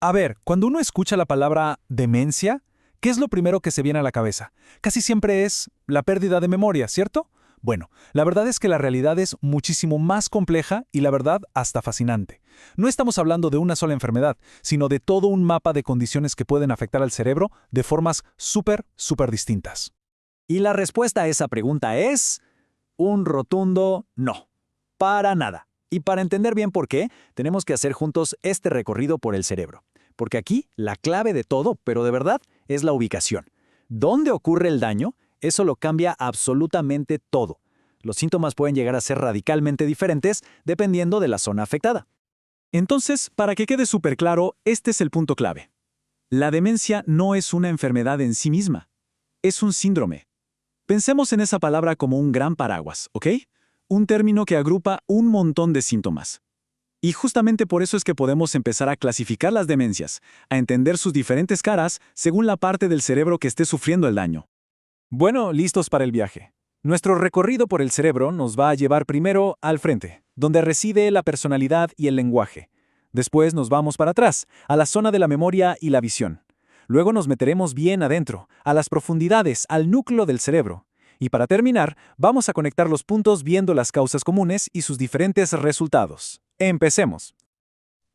A ver, cuando uno escucha la palabra demencia, ¿qué es lo primero que se viene a la cabeza? Casi siempre es la pérdida de memoria, ¿cierto? Bueno, la verdad es que la realidad es muchísimo más compleja y la verdad hasta fascinante. No estamos hablando de una sola enfermedad, sino de todo un mapa de condiciones que pueden afectar al cerebro de formas súper distintas. Y la respuesta a esa pregunta es un rotundo no. Para nada. Y para entender bien por qué, tenemos que hacer juntos este recorrido por el cerebro. Porque aquí la clave de todo, pero de verdad, es la ubicación. ¿Dónde ocurre el daño? Eso lo cambia absolutamente todo. Los síntomas pueden llegar a ser radicalmente diferentes dependiendo de la zona afectada. Entonces, para que quede súper claro, este es el punto clave. La demencia no es una enfermedad en sí misma. Es un síndrome. Pensemos en esa palabra como un gran paraguas, ¿ok? Un término que agrupa un montón de síntomas. Y justamente por eso es que podemos empezar a clasificar las demencias, a entender sus diferentes caras según la parte del cerebro que esté sufriendo el daño. Bueno, listos para el viaje. Nuestro recorrido por el cerebro nos va a llevar primero al frente, donde reside la personalidad y el lenguaje. Después nos vamos para atrás, a la zona de la memoria y la visión. Luego nos meteremos bien adentro, a las profundidades, al núcleo del cerebro. Y para terminar, vamos a conectar los puntos viendo las causas comunes y sus diferentes resultados. Empecemos.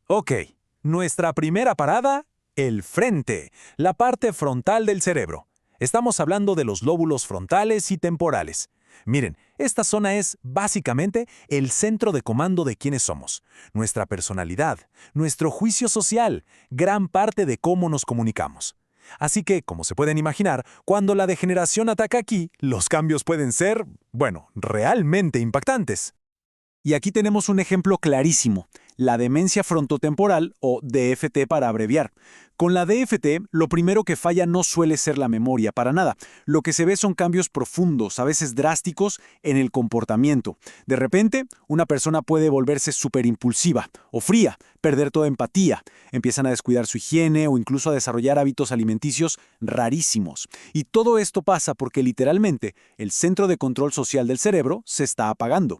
Ok, nuestra primera parada, el frente, la parte frontal del cerebro. Estamos hablando de los lóbulos frontales y temporales. Miren, esta zona es, básicamente, el centro de comando de quiénes somos, nuestra personalidad, nuestro juicio social, gran parte de cómo nos comunicamos. Así que, como se pueden imaginar, cuando la degeneración ataca aquí, los cambios pueden ser, bueno, realmente impactantes. Y aquí tenemos un ejemplo clarísimo, la demencia frontotemporal o DFT para abreviar. Con la DFT, lo primero que falla no suele ser la memoria, para nada. Lo que se ve son cambios profundos, a veces drásticos, en el comportamiento. De repente, una persona puede volverse súper impulsiva o fría, perder toda empatía, empiezan a descuidar su higiene o incluso a desarrollar hábitos alimenticios rarísimos. Y todo esto pasa porque literalmente el centro de control social del cerebro se está apagando.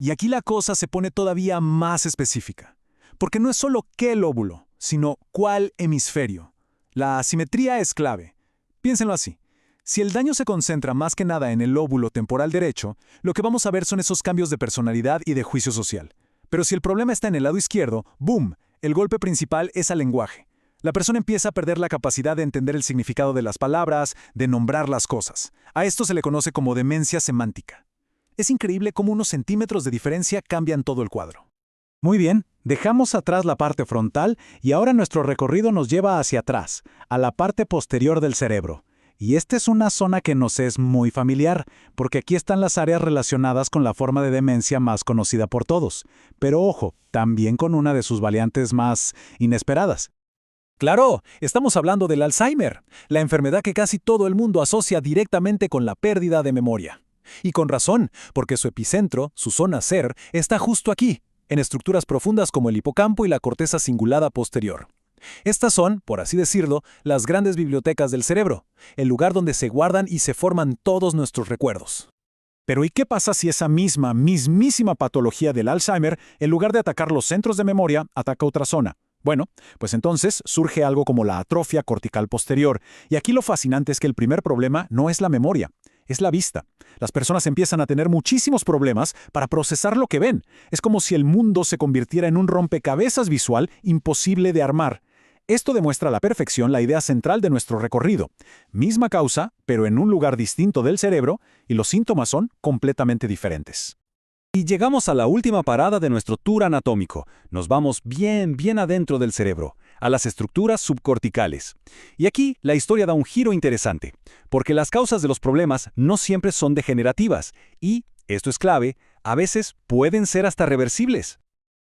Y aquí la cosa se pone todavía más específica, porque no es solo qué lóbulo, sino cuál hemisferio. La asimetría es clave. Piénsenlo así. Si el daño se concentra más que nada en el lóbulo temporal derecho, lo que vamos a ver son esos cambios de personalidad y de juicio social. Pero si el problema está en el lado izquierdo, ¡boom!, el golpe principal es al lenguaje. La persona empieza a perder la capacidad de entender el significado de las palabras, de nombrar las cosas. A esto se le conoce como demencia semántica. Es increíble cómo unos centímetros de diferencia cambian todo el cuadro. Muy bien, dejamos atrás la parte frontal y ahora nuestro recorrido nos lleva hacia atrás, a la parte posterior del cerebro. Y esta es una zona que nos es muy familiar, porque aquí están las áreas relacionadas con la forma de demencia más conocida por todos. Pero ojo, también con una de sus variantes más inesperadas. Claro, estamos hablando del Alzheimer, la enfermedad que casi todo el mundo asocia directamente con la pérdida de memoria. Y con razón, porque su epicentro, su zona SER, está justo aquí, en estructuras profundas como el hipocampo y la corteza cingulada posterior. Estas son, por así decirlo, las grandes bibliotecas del cerebro, el lugar donde se guardan y se forman todos nuestros recuerdos. Pero ¿y qué pasa si esa mismísima patología del Alzheimer, en lugar de atacar los centros de memoria, ataca otra zona? Bueno, pues entonces surge algo como la atrofia cortical posterior, y aquí lo fascinante es que el primer problema no es la memoria, es la vista. Las personas empiezan a tener muchísimos problemas para procesar lo que ven. Es como si el mundo se convirtiera en un rompecabezas visual imposible de armar. Esto demuestra a la perfección la idea central de nuestro recorrido. Misma causa, pero en un lugar distinto del cerebro, y los síntomas son completamente diferentes. Y llegamos a la última parada de nuestro tour anatómico. Nos vamos bien adentro del cerebro, a las estructuras subcorticales. Y aquí la historia da un giro interesante, porque las causas de los problemas no siempre son degenerativas y, esto es clave, a veces pueden ser hasta reversibles.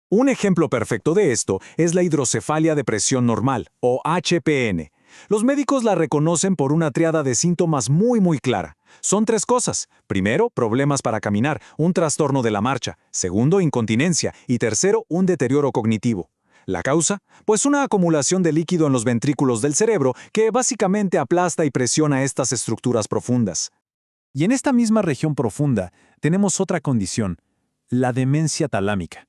Un ejemplo perfecto de esto es la hidrocefalia de presión normal, o HPN. Los médicos la reconocen por una tríada de síntomas muy clara. Son tres cosas. Primero, problemas para caminar, un trastorno de la marcha. Segundo, incontinencia. Y tercero, un deterioro cognitivo. ¿La causa? Pues una acumulación de líquido en los ventrículos del cerebro que básicamente aplasta y presiona estas estructuras profundas. Y en esta misma región profunda tenemos otra condición, la demencia talámica.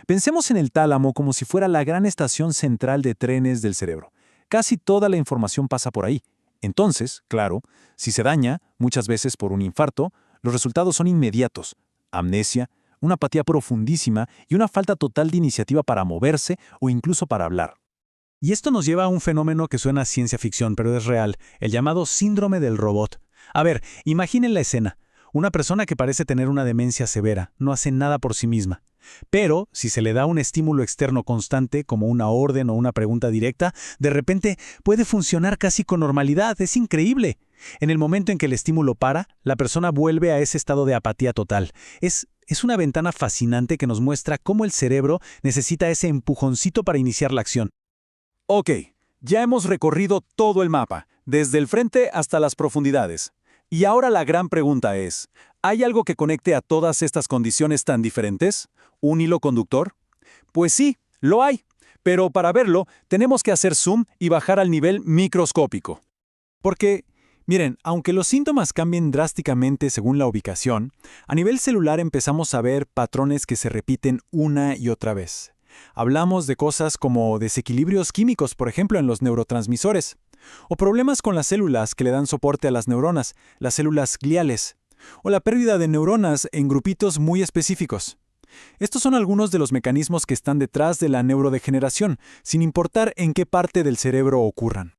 Pensemos en el tálamo como si fuera la gran estación central de trenes del cerebro. Casi toda la información pasa por ahí. Entonces, claro, si se daña, muchas veces por un infarto, los resultados son inmediatos. Amnesia, una apatía profundísima y una falta total de iniciativa para moverse o incluso para hablar. Y esto nos lleva a un fenómeno que suena a ciencia ficción, pero es real, el llamado síndrome del robot. A ver, imaginen la escena. Una persona que parece tener una demencia severa, no hace nada por sí misma. Pero, si se le da un estímulo externo constante, como una orden o una pregunta directa, de repente puede funcionar casi con normalidad. Es increíble. En el momento en que el estímulo para, la persona vuelve a ese estado de apatía total. Es una ventana fascinante que nos muestra cómo el cerebro necesita ese empujoncito para iniciar la acción. Ok, ya hemos recorrido todo el mapa, desde el frente hasta las profundidades. Y ahora la gran pregunta es, ¿hay algo que conecte a todas estas condiciones tan diferentes? ¿Un hilo conductor? Pues sí, lo hay. Pero para verlo, tenemos que hacer zoom y bajar al nivel microscópico. Porque, miren, aunque los síntomas cambien drásticamente según la ubicación, a nivel celular empezamos a ver patrones que se repiten una y otra vez. Hablamos de cosas como desequilibrios químicos, por ejemplo, en los neurotransmisores, o problemas con las células que le dan soporte a las neuronas, las células gliales, o la pérdida de neuronas en grupitos muy específicos. Estos son algunos de los mecanismos que están detrás de la neurodegeneración, sin importar en qué parte del cerebro ocurran.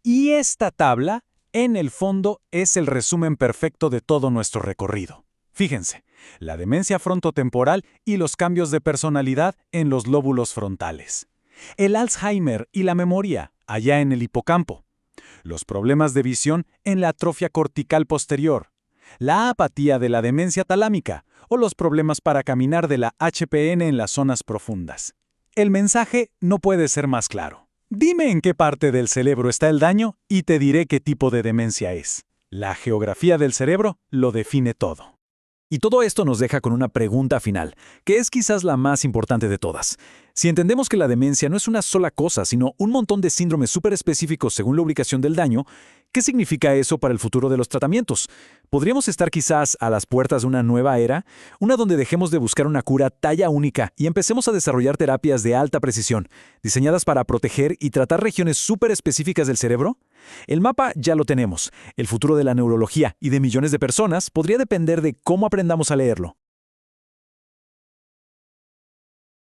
Y esta tabla, en el fondo, es el resumen perfecto de todo nuestro recorrido. Fíjense, la demencia frontotemporal y los cambios de personalidad en los lóbulos frontales. El Alzheimer y la memoria, allá en el hipocampo. Los problemas de visión en la atrofia cortical posterior. La apatía de la demencia talámica o los problemas para caminar de la HPN en las zonas profundas. El mensaje no puede ser más claro. Dime en qué parte del cerebro está el daño y te diré qué tipo de demencia es. La geografía del cerebro lo define todo. Y todo esto nos deja con una pregunta final, que es quizás la más importante de todas. Si entendemos que la demencia no es una sola cosa, sino un montón de síndromes súper específicos según la ubicación del daño, ¿qué significa eso para el futuro de los tratamientos? ¿Podríamos estar quizás a las puertas de una nueva era? Una donde dejemos de buscar una cura talla única y empecemos a desarrollar terapias de alta precisión, diseñadas para proteger y tratar regiones súper específicas del cerebro? El mapa ya lo tenemos. El futuro de la neurología y de millones de personas podría depender de cómo aprendamos a leerlo.